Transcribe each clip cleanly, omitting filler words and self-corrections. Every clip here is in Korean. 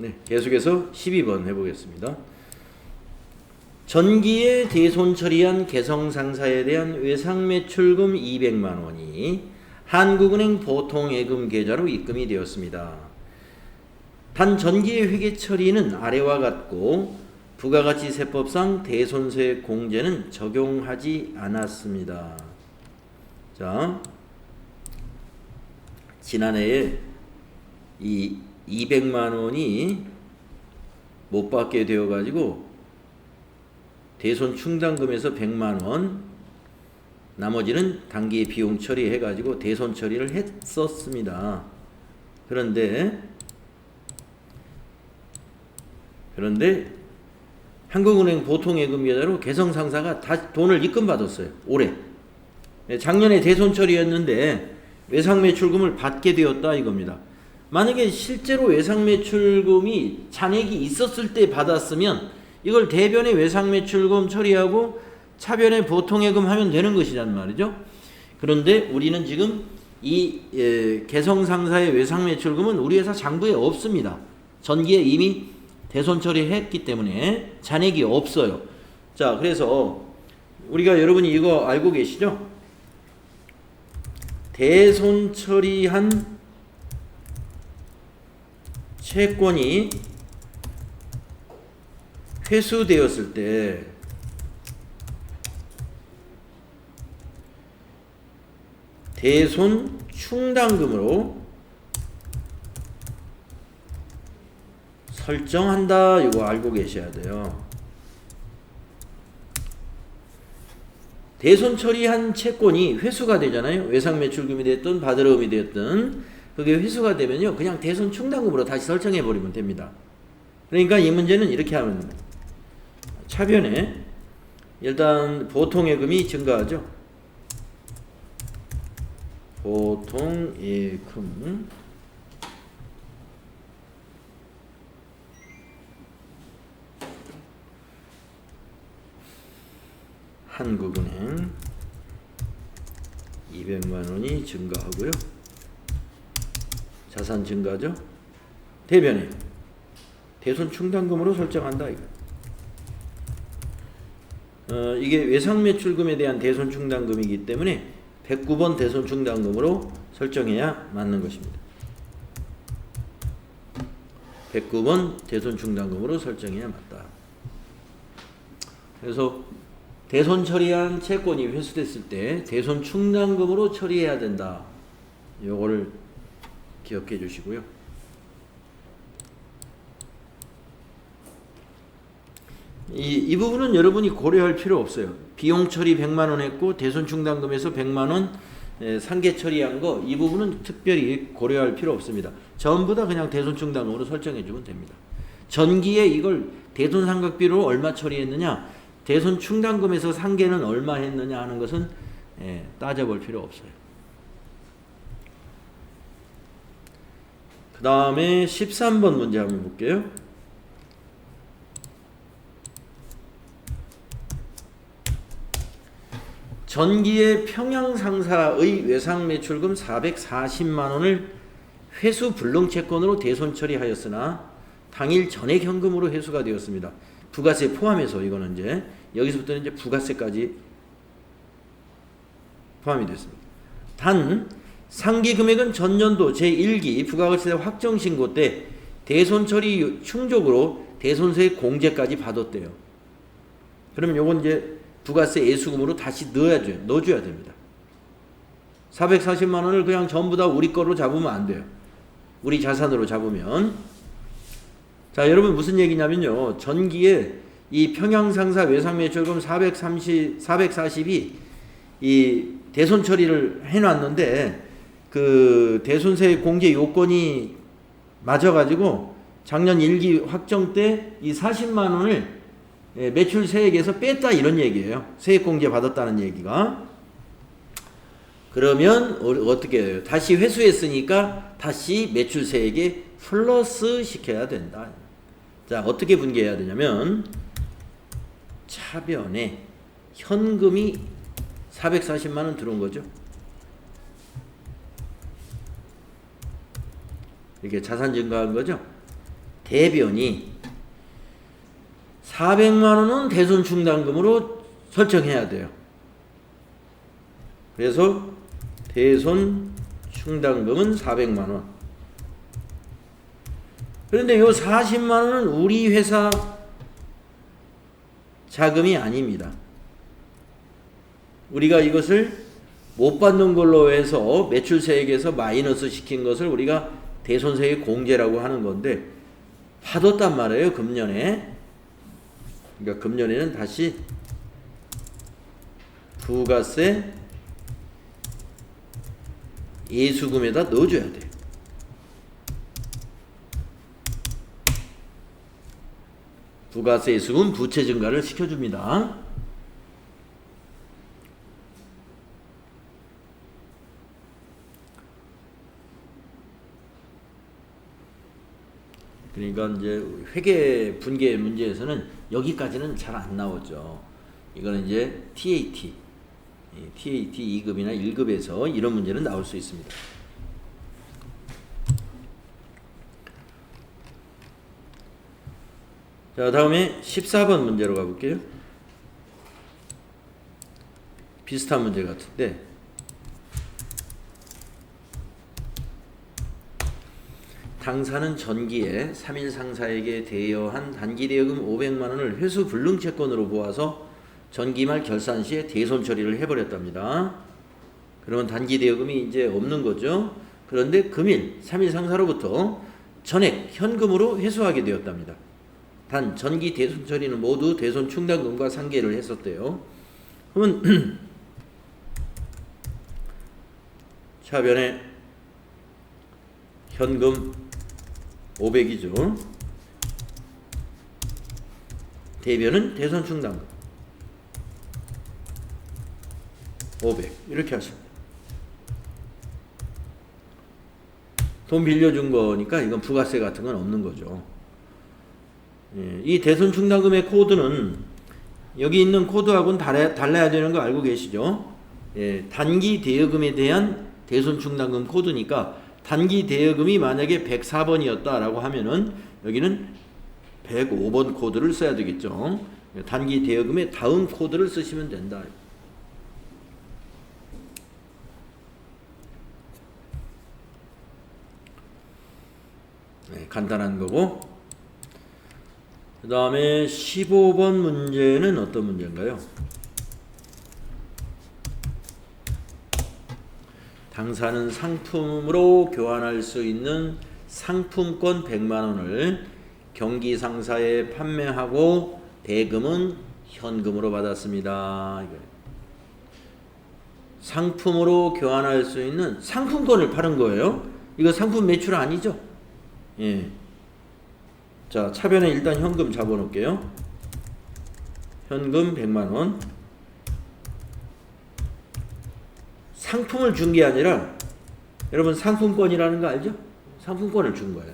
네, 계속해서 12번 해보겠습니다. 전기에 대손 처리한 개성상사에 대한 외상매출금 200만 원이 한국은행 보통예금 계좌로 입금이 되었습니다. 단 전기의 회계 처리는 아래와 같고 부가가치세법상 대손세 공제는 적용하지 않았습니다. 자, 지난해에 이 200만 원이 못 받게 되어 가지고 대손 충당금에서 100만 원, 나머지는 단기 비용 처리해 가지고 대손 처리를 했었습니다. 그런데 한국은행 보통예금 계좌로 개성상사가 다 돈을 입금받았어요. 올해. 작년에 대손 처리였는데 외상매출금을 받게 되었다 이겁니다. 만약에 실제로 외상매출금이 잔액이 있었을 때 받았으면 이걸 대변의 외상매출금 처리하고 차변의 보통예금 하면 되는 것이란 말이죠. 그런데 우리는 지금 이 개성상사의 외상매출금은 우리 회사 장부에 없습니다. 전기에 이미 대손 처리했기 때문에 잔액이 없어요. 자, 그래서 우리가 여러분이 이거 알고 계시죠? 대손 처리한 채권이 회수되었을 때 대손 충당금으로 설정한다. 이거 알고 계셔야 돼요. 대손 처리한 채권이 회수가 되잖아요. 외상매출금이 됐든 바드러움이 됐든 그게 회수가 되면요, 그냥 대손 충당금으로 다시 설정해 버리면 됩니다. 그러니까 이 문제는 이렇게 하면 됩니다. 차변에 일단 보통예금이 증가하죠. 보통예금 한국은행 200만 원이 증가하고요. 자산 증가죠. 대변에 대손 충당금으로 설정한다 이거. 이게 외상매출금에 대한 대손 충당금이기 때문에 109번 대손 충당금으로 설정해야 맞는 것입니다. 109번 대손 충당금으로 설정해야 맞다. 그래서 대손 처리한 채권이 회수됐을 때 대손 충당금으로 처리해야 된다. 요거를 기억해 주시고요. 이 부분은 여러분이 고려할 필요 없어요. 비용 처리 100만 원 했고 대손 충당금에서 100만 원 상계 처리한 거, 이 부분은 특별히 고려할 필요 없습니다. 전부 다 그냥 대손 충당금으로 설정해 주면 됩니다. 전기에 이걸 대손 삼각비로 얼마 처리했느냐, 대손 충당금에서 상계는 얼마 했느냐 하는 것은 따져볼 필요 없어요. 그 다음에 13번 문제 한번 볼게요. 전기의 평양상사의 외상매출금 440만 원을 회수 불능채권으로 대손 처리하였으나 당일 전액 현금으로 회수가 되었습니다. 부가세 포함해서 이거는 이제 여기서부터는 이제 부가세까지 포함이 됐습니다. 단 상기 금액은 전년도 제1기 부가가치세 확정신고 때 대손 처리 충족으로 대손세 공제까지 받았대요. 그러면 요건 이제 부가세 예수금으로 다시 넣어줘야 됩니다. 440만 원을 그냥 전부 다 우리 거로 잡으면 안 돼요. 우리 자산으로 잡으면. 자, 여러분 무슨 얘기냐면요. 전기에 이 평양상사 외상매출금 440이 이 대손 처리를 해놨는데 그 대손세 공제 요건이 맞아가지고 작년 1기 확정 때 이 40만 원을 매출 세액에서 뺐다 이런 얘기예요. 세액 공제 받았다는 얘기가. 그러면 어떻게 해요? 다시 회수했으니까 다시 매출 세액에 플러스 시켜야 된다. 자, 어떻게 분개해야 되냐면 차변에 현금이 440만 원 들어온 거죠. 이렇게 자산 증가한 거죠. 대변이 400만 원은 대손 충당금으로 설정해야 돼요. 그래서 대손 충당금은 400만 원. 그런데 요 40만 원은 우리 회사 자금이 아닙니다. 우리가 이것을 못 받는 걸로 해서 매출세액에서 마이너스 시킨 것을 우리가 대손세액 공제라고 하는 건데 받았단 말이에요. 금년에. 그러니까 금년에는 다시 부가세 예수금에다 넣어줘야 돼요. 부가세 예수금 부채 증가를 시켜줍니다. 그러니까 이제 회계 분계 문제에서는 여기까지는 잘 안 나오죠. 이거는 이제 TAT 2급이나 1급에서 이런 문제는 나올 수 있습니다. 자, 다음에 14번 문제로 가볼게요. 비슷한 문제 같은데 당사는 전기에 3일 상사에게 대여한 단기대여금 500만원을 회수 불능채권으로 보아서 전기말 결산 시에 대손 처리를 해버렸답니다. 그러면 단기대여금이 이제 없는 거죠. 그런데 금일 3일 상사로부터 전액 현금으로 회수하게 되었답니다. 단 전기 대손 처리는 모두 대손 충당금과 상계를 했었대요. 그러면 차변에 현금 500이죠. 대변은 대손 충당금 500 이렇게 하십니다. 돈 빌려준 거니까 이건 부가세 같은 건 없는 거죠. 예, 이 대손 충당금의 코드는 여기 있는 코드하고는 달라야 되는 거 알고 계시죠? 예, 단기 대여금에 대한 대손 충당금 코드니까 단기 대여금이 만약에 104번이었다라고 하면은 여기는 105번 코드를 써야 되겠죠. 단기 대여금의 다음 코드를 쓰시면 된다. 네, 간단한 거고. 그 다음에 15번 문제는 어떤 문제인가요? 당사는 상품으로 교환할 수 있는 상품권 100만원을 경기상사에 판매하고 대금은 현금으로 받았습니다. 상품으로 교환할 수 있는 상품권을 파는 거예요. 이거 상품 매출 아니죠? 예. 자, 차변에 일단 현금 잡아놓을게요. 현금 100만원. 상품을 준 게 아니라 여러분 상품권이라는 거 알죠? 상품권을 준 거예요.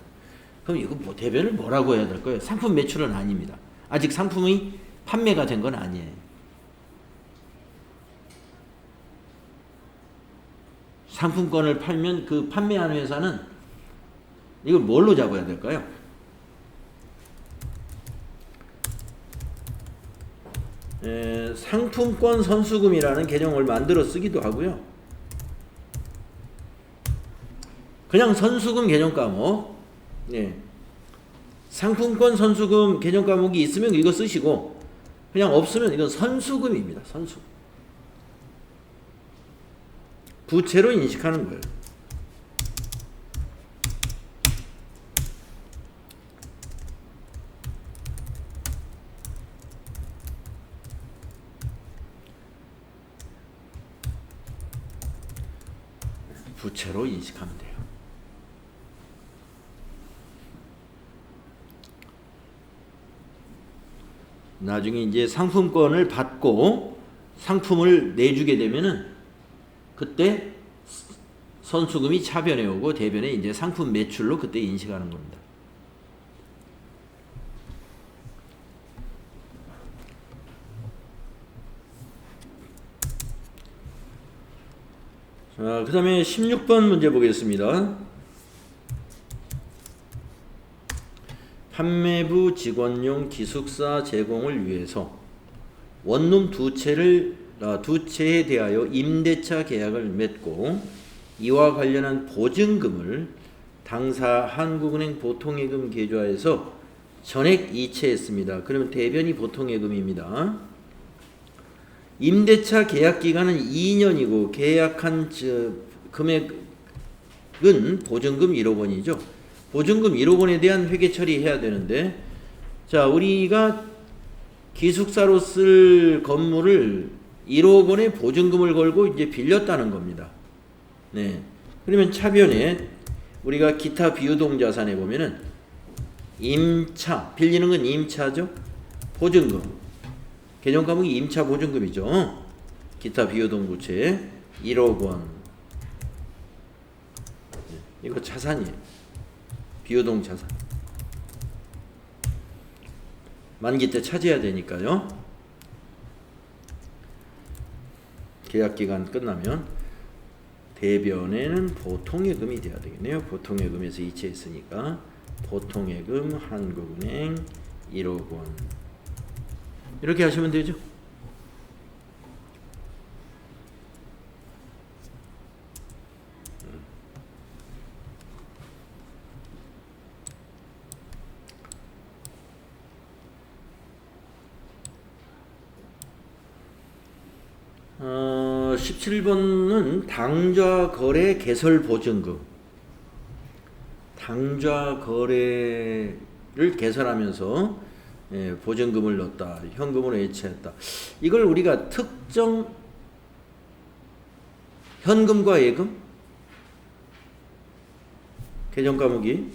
그럼 이거 뭐 대변을 뭐라고 해야 될까요? 상품 매출은 아닙니다. 아직 상품이 판매가 된 건 아니에요. 상품권을 팔면 그 판매하는 회사는 이걸 뭘로 잡아야 될까요? 상품권 선수금이라는 개념을 만들어 쓰기도 하고요. 그냥 선수금 개념 과목, 예. 상품권 선수금 개념 과목이 있으면 이거 쓰시고 그냥 없으면 이건 선수금입니다. 선수금. 부채로 인식하는 거예요. 부채로 인식하면 돼요. 나중에 이제 상품권을 받고 상품을 내주게 되면은 그때 선수금이 차변에 오고 대변에 이제 상품 매출로 그때 인식하는 겁니다. 자, 그 다음에 16번 문제 보겠습니다. 판매부 직원용 기숙사 제공을 위해서 원룸 두 채에 대하여 임대차 계약을 맺고 이와 관련한 보증금을 당사 한국은행 보통예금 계좌에서 전액 이체했습니다. 그러면 대변이 보통예금입니다. 임대차 계약 기간은 2년이고 계약한 금액은 보증금 1억 원이죠. 보증금 1억 원에 대한 회계 처리해야 되는데, 자, 우리가 기숙사로 쓸 건물을 1억 원의 보증금을 걸고 이제 빌렸다는 겁니다. 네. 그러면 차변에 우리가 기타 비유동 자산에 보면은 임차, 빌리는 건 임차죠. 보증금. 개정 과목이 임차 보증금이죠. 기타 비유동 부채 1억 원. 이거 자산이에요. 비유동 자산. 만기 때 차지해야 되니까요. 계약기간 끝나면 대변에는 보통예금이 돼야 되겠네요. 보통예금에서 이체했으니까 보통예금 한국은행 1억 원 이렇게 하시면 되죠. 어, 17번은 당좌 거래 개설 보증금. 당좌 거래를 개설하면서 보증금을 넣었다. 현금으로 예치했다. 이걸 우리가 특정 현금과 예금? 개정 과목이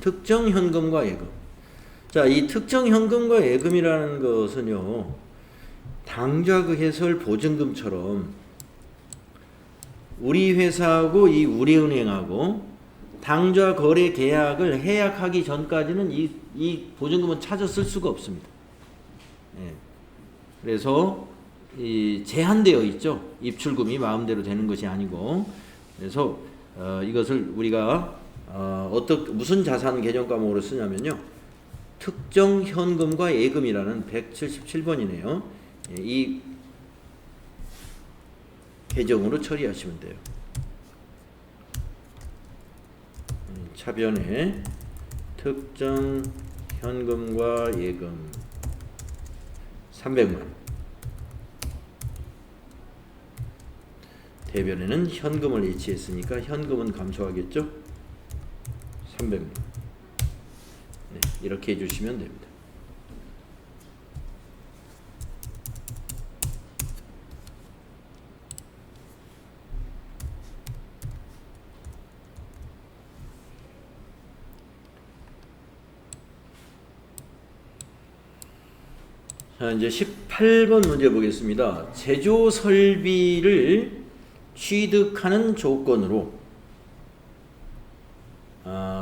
특정 현금과 예금. 자, 이 특정 현금과 예금이라는 것은요, 당좌 개설 보증금처럼 우리 회사하고 이 우리은행하고 당좌 거래 계약을 해약하기 전까지는 이 보증금은 찾아 쓸 수가 없습니다. 예. 그래서 이 제한되어 있죠. 입출금이 마음대로 되는 것이 아니고. 그래서 이것을 우리가 무슨 자산 개정 과목으로 쓰냐면요. 특정 현금과 예금이라는 177번이네요. 이 개정으로 처리하시면 돼요. 차변에 특정 현금과 예금 300만. 대변에는 현금을 예치했으니까 현금은 감소하겠죠. 300만. 네, 이렇게 해주시면 됩니다. 자, 이제 18번 문제 보겠습니다. 제조 설비를 취득하는 조건으로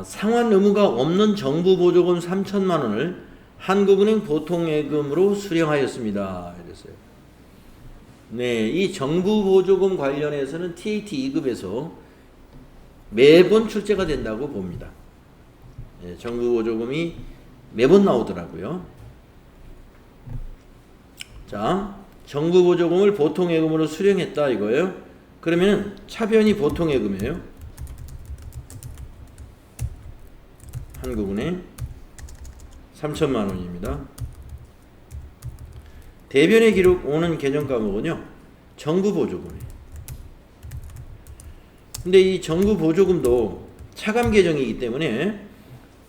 상환 의무가 없는 정부 보조금 3천만 원을 한국은행 보통예금으로 수령하였습니다. 이랬어요. 네, 이 정부 보조금 관련해서는 TAT 2급에서 매번 출제가 된다고 봅니다. 네, 정부 보조금이 매번 나오더라고요. 자, 정부 보조금을 보통예금으로 수령했다 이거예요. 그러면 차변이 보통예금이에요. 한국은행 3천만 원입니다. 대변에 기록 오는 개정 과목은요, 정부 보조금이에요. 근데 이 정부 보조금도 차감 개정이기 때문에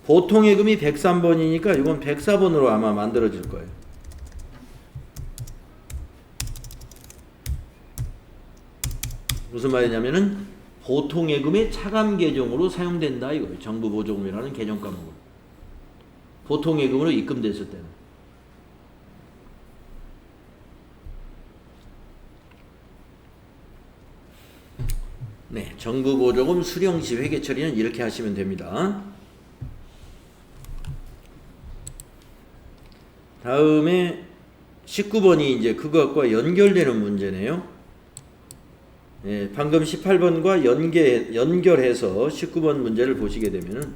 보통예금이 103번이니까 이건 104번으로 아마 만들어질 거예요. 무슨 말이냐면은 보통예금의 차감 개정으로 사용된다 이거예요. 정부 보조금이라는 개정 과목은. 보통예금으로 입금됐을 때는. 네, 정부 보조금 수령 시 회계 처리는 이렇게 하시면 됩니다. 다음에 19번이 이제 그것과 연결되는 문제네요. 예, 방금 18번과 연결해서 19번 문제를 보시게 되면은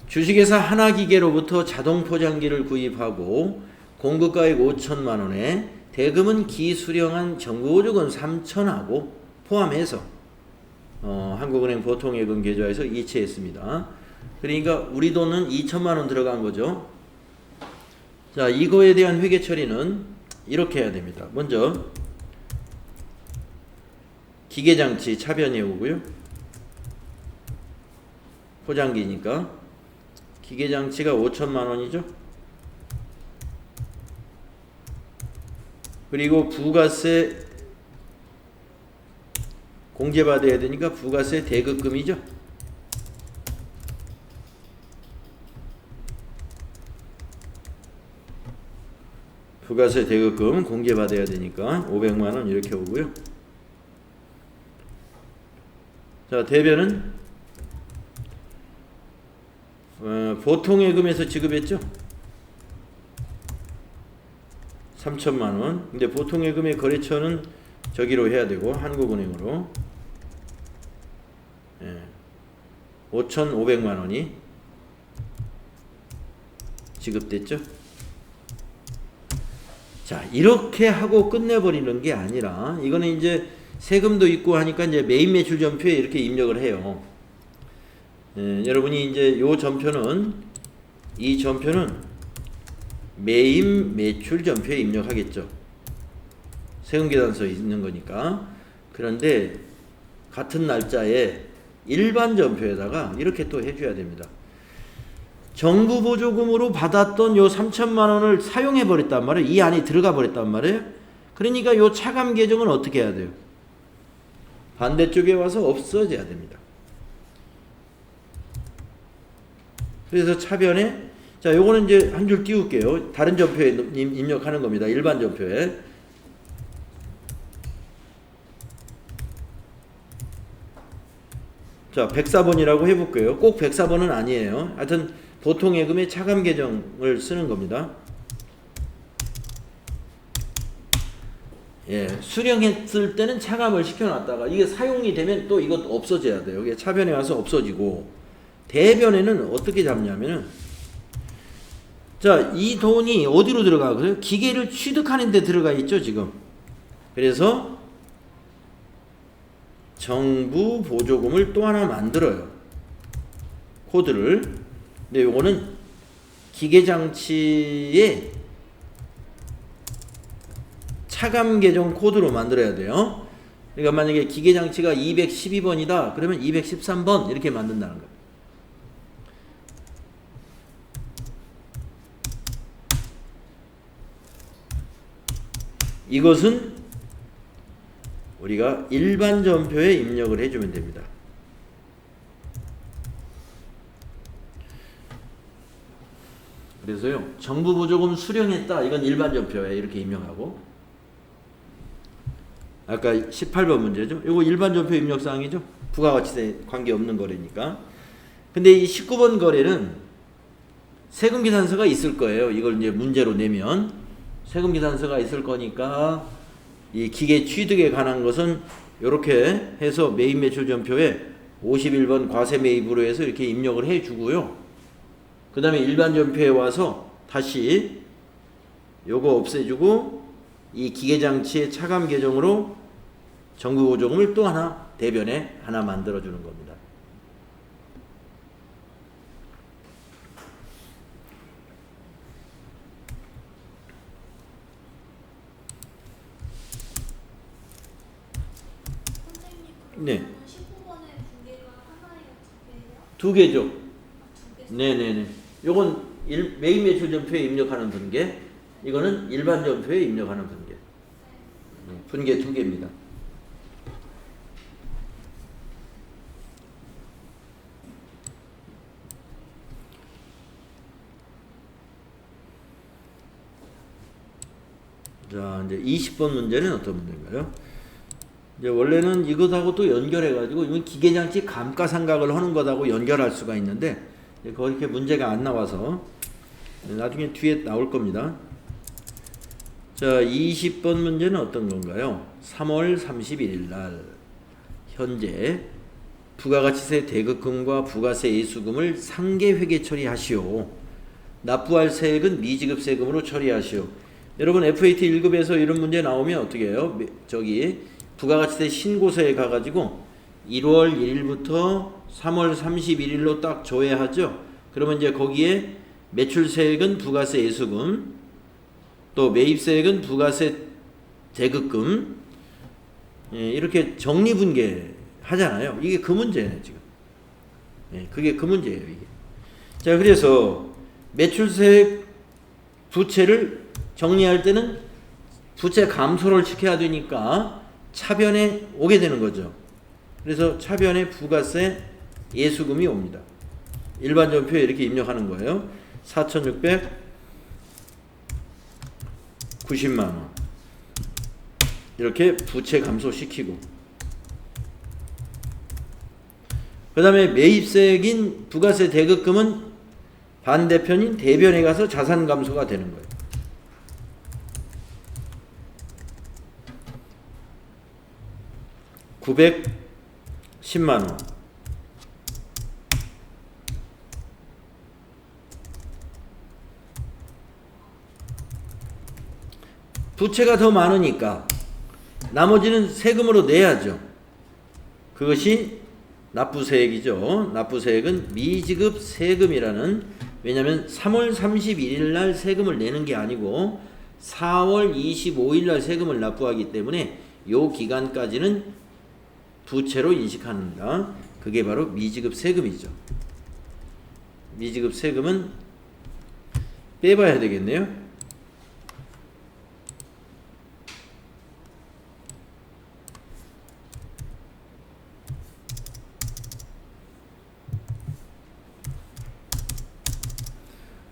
주식회사 하나기계로부터 자동 포장기를 구입하고 공급가액 5천만 원에 대금은 기수령한 정부보조금 3천하고 포함해서 한국은행 보통예금 계좌에서 이체했습니다. 그러니까 우리 돈은 2천만 원 들어간 거죠. 자, 이거에 대한 회계 처리는 이렇게 해야 됩니다. 먼저 기계장치 차변이 오고요. 포장기니까 기계장치가 5천만 원이죠. 그리고 부가세 공제받아야 되니까 부가세 대급금이죠. 부가세 대급금 공제받아야 되니까 500만 원 이렇게 오고요. 자, 대변은 보통예금에서 지급했죠. 3천만 원. 근데 보통예금의 거래처는 저기로 해야 되고 한국은행으로 5,500만 원이 지급됐죠. 자, 이렇게 하고 끝내버리는 게 아니라 이거는 이제 세금도 있고 하니까 이제 매입 매출 전표에 이렇게 입력을 해요. 여러분이 이제 이 전표는 매입 매출 전표에 입력하겠죠. 세금계산서에 있는 거니까. 그런데 같은 날짜에 일반 전표에다가 이렇게 또 해줘야 됩니다. 정부 보조금으로 받았던 요 3천만 원을 사용해 버렸단 말이에요. 이 안에 들어가 버렸단 말이에요. 그러니까 요 차감 계정은 어떻게 해야 돼요? 반대쪽에 와서 없어져야 됩니다. 그래서 차변에 자, 요거는 이제 한 줄 띄울게요. 다른 전표에 입력하는 겁니다. 일반 전표에. 자, 104번이라고 해볼게요. 꼭 104번은 아니에요. 하여튼 보통 예금의 차감 계정을 쓰는 겁니다. 예, 수령했을 때는 차감을 시켜놨다가 이게 사용이 되면 또 이것도 없어져야 돼요. 이게 차변에 와서 없어지고, 대변에는 어떻게 잡냐면은, 자, 이 돈이 어디로 들어가고요? 기계를 취득하는 데 들어가 있죠, 지금. 그래서 정부 보조금을 또 하나 만들어요. 코드를. 근데 요거는 기계장치에 차감 계정 코드로 만들어야 돼요. 그러니까 만약에 기계장치가 212번이다 그러면 213번 이렇게 만든다는 거예요. 이것은 우리가 일반 전표에 입력을 해주면 됩니다. 그래서요, 정부 보조금 수령했다 이건 일반 전표에 이렇게 입력하고, 아까 18번 문제죠. 이거 일반 전표 입력사항이죠. 부가가치세 관계없는 거래니까. 근데 이 19번 거래는 세금계산서가 있을 거예요. 이걸 이제 문제로 내면 세금계산서가 있을 거니까 이 기계 취득에 관한 것은 이렇게 해서 매입 매출 전표에 51번 과세 매입으로 해서 이렇게 입력을 해 주고요. 그 다음에 일반 전표에 와서 다시 요거 없애주고 이 기계장치의 차감 계정으로 정부 보조금을 또 하나 대변에 하나 만들어 주는 겁니다. 네. 19번에 두 개가 하나예요, 두 개죠. 두 개? 네네네. 요건 매입 매출 전표에 입력하는 분계, 이거는 일반 전표에 입력하는 분계. 분계 두 개입니다. 자, 이제 20번 문제는 어떤 문제인가요? 이제 원래는 이것하고 또 연결해가지고 이건 기계장치 감가상각을 하는 것하고 연결할 수가 있는데 그렇게 문제가 안 나와서 나중에 뒤에 나올 겁니다. 자, 20번 문제는 어떤 건가요? 3월 31일 날 현재 부가가치세 대급금과 부가세 예수금을 상계회계 처리하시오. 납부할 세액은 미지급 세금으로 처리하시오. 여러분 FAT 1급에서 이런 문제 나오면 어떻게 해요? 저기 부가가치세 신고서에 가가지고 1월 1일부터 3월 31일로 딱 조회하죠. 그러면 이제 거기에 매출세액은 부가세 예수금, 또 매입세액은 부가세 대급금, 이렇게 정리분계 하잖아요. 이게 그 문제예요 지금. 그게 그 문제예요 이게. 자, 그래서 매출세액 부채를 정리할 때는 부채 감소를 시켜야 되니까 차변에 오게 되는 거죠. 그래서 차변에 부가세 예수금이 옵니다. 일반 전표에 이렇게 입력하는 거예요. 4,690만 원. 이렇게 부채 감소시키고, 그 다음에 매입세액인 부가세 대급금은 반대편인 대변에 가서 자산 감소가 되는 거예요. $910만. 부채가 더 많으니까 나머지는 세금으로 내야죠. 그것이 납부세액이죠. 납부세액은 미지급 세금이라는, 왜냐하면 3월 31일 날 세금을 내는 게 아니고 4월 25일 날 세금을 납부하기 때문에 요 기간까지는 부채로 인식한다. 그게 바로 미지급 세금이죠. 미지급 세금은 빼봐야 되겠네요.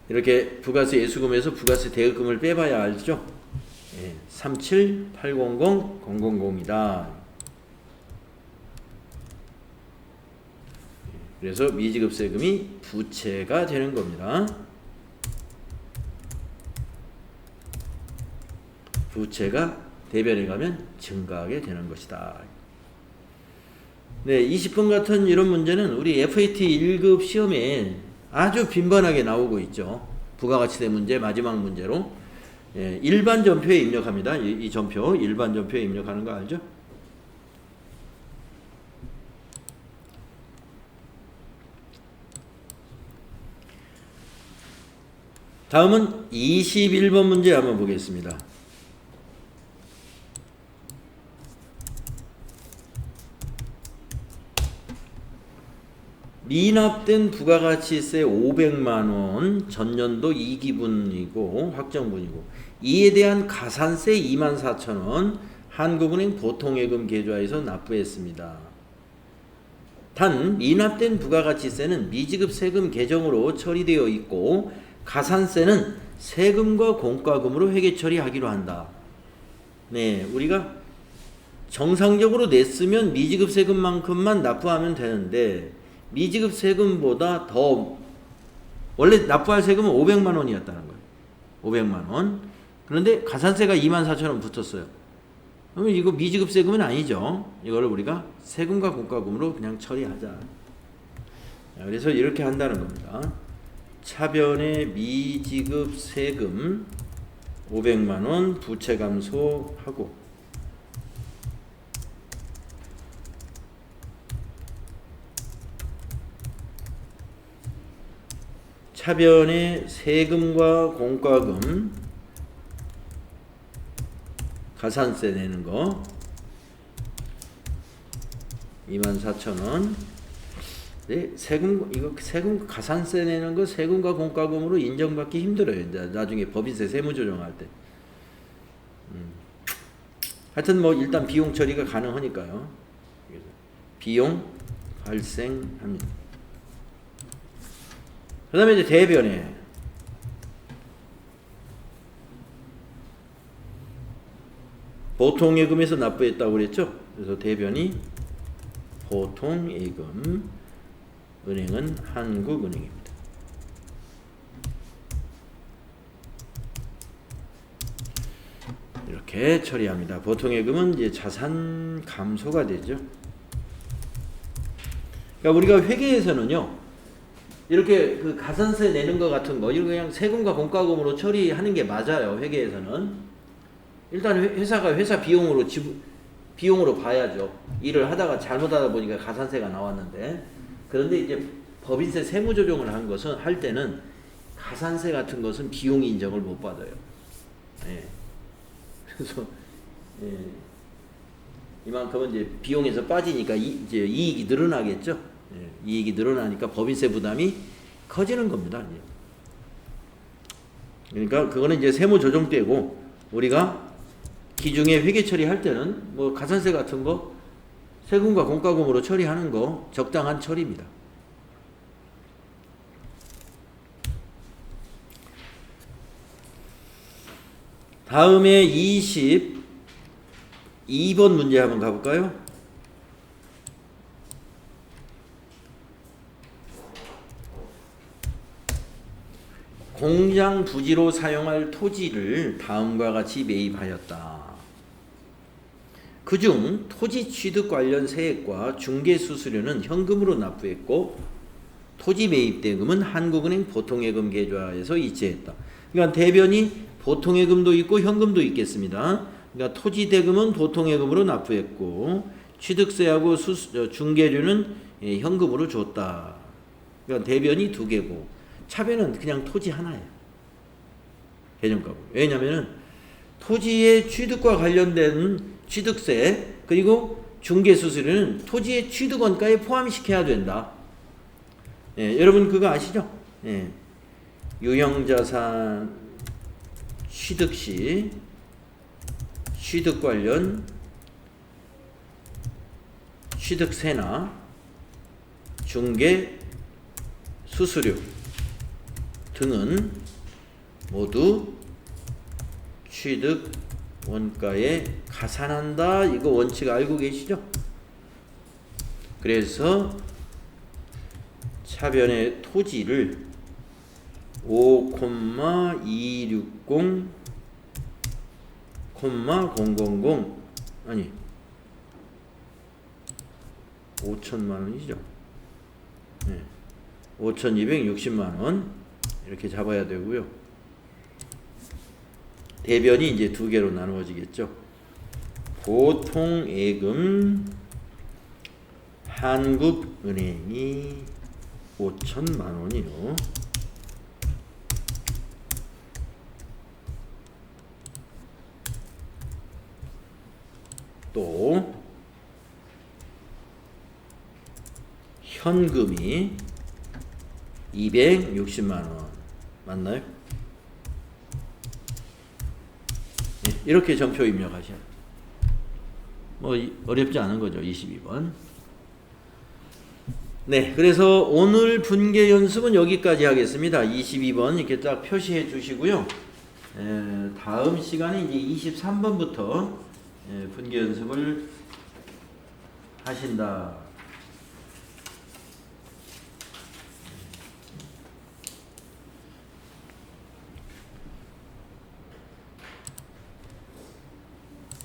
이렇게 부가세 예수금에서 부가세 대급금을 빼봐야 알죠? 3780000이다. 그래서 미지급 세금이 부채가 되는 겁니다. 부채가 대변에 가면 증가하게 되는 것이다. 네, 20번 같은 이런 문제는 우리 FAT 1급 시험에 아주 빈번하게 나오고 있죠. 부가가치세 문제 마지막 문제로 일반 전표에 입력합니다. 이 전표 일반 전표에 입력하는 거 알죠? 다음은 21번 문제 한번 보겠습니다. 미납된 부가가치세 500만원 전년도 2기분이고 확정분이고, 이에 대한 가산세 24,000원 한국은행 보통예금 계좌에서 납부했습니다. 단 미납된 부가가치세는 미지급 세금 계정으로 처리되어 있고 가산세는 세금과 공과금으로 회계 처리하기로 한다. 네, 우리가 정상적으로 냈으면 미지급 세금만큼만 납부하면 되는데 미지급 세금보다 더, 원래 납부할 세금은 500만 원이었다는 거예요. 500만 원. 그런데 가산세가 24,000원 붙었어요. 그러면 이거 미지급 세금은 아니죠. 이거를 우리가 세금과 공과금으로 그냥 처리하자. 그래서 이렇게 한다는 겁니다. 차변의 미지급 세금 500만 원 부채 감소하고, 차변의 세금과 공과금 가산세 내는 거 24,000원. 네, 이거 세금 가산세 내는 거 세금과 공과금으로 인정받기 힘들어요. 나중에 법인세 세무조정할 때. 하여튼 뭐 일단 비용 처리가 가능하니까요. 비용 발생합니다. 그 다음에 이제 대변에 보통예금에서 납부했다고 그랬죠. 그래서 대변이 보통예금, 은행은 한국은행입니다. 이렇게 처리합니다. 보통예금은 이제 자산 감소가 되죠. 그러니까 우리가 회계에서는요, 이렇게 그 가산세 내는 것 같은 거, 이런 그냥 세금과 공과금으로 처리하는 게 맞아요. 회계에서는 일단 회사가 회사 비용으로 봐야죠. 일을 하다가 잘못하다 보니까 가산세가 나왔는데, 그런데 이제 법인세 세무 조정을 할 때는 가산세 같은 것은 비용 인정을 못 받아요. 예. 그래서 예. 이만큼은 이제 비용에서 빠지니까 이제 이익이 늘어나겠죠. 예. 이익이 늘어나니까 법인세 부담이 커지는 겁니다. 이제. 그러니까 그거는 이제 세무 조정되고, 우리가 기중에 회계 처리할 때는 뭐 가산세 같은 거 세금과 공과금으로 처리하는 거 적당한 처리입니다. 다음에 22번 문제 한번 가볼까요? 공장 부지로 사용할 토지를 다음과 같이 매입하였다. 그중 토지 취득 관련 세액과 중개수수료는 현금으로 납부했고, 토지 매입 대금은 한국은행 보통예금 계좌에서 이체했다. 그러니까 대변이 보통예금도 있고 현금도 있겠습니다. 그러니까 토지 대금은 보통예금으로 납부했고, 취득세하고 중개료는 현금으로 줬다. 그러니까 대변이 두 개고, 차변은 그냥 토지 하나예요. 개념값. 왜냐면은 토지의 취득과 관련된 취득세 그리고 중개수수료는 토지의 취득원가에 포함시켜야 된다. 예, 여러분 그거 아시죠? 예. 유형자산 취득 시 취득 관련 취득세나 중개 수수료 등은 모두 취득 원가에 가산한다. 이거 원칙 알고 계시죠? 그래서 차변의 토지를 5,260,000 아니 5천만 원이죠. 네. 5,260만 원 이렇게 잡아야 되고요. 대변이 이제 두 개로 나누어지겠죠. 보통예금 한국은행이 5천만 원이요. 또 현금이 260만 원 맞나요? 네, 이렇게 점표 입력하셔야 뭐 어렵지 않은 거죠. 22번. 네, 그래서 오늘 분계 연습은 여기까지 하겠습니다. 22번 이렇게 딱 표시해 주시고요. 다음 시간에 이제 23번부터 분계 연습을 하신다.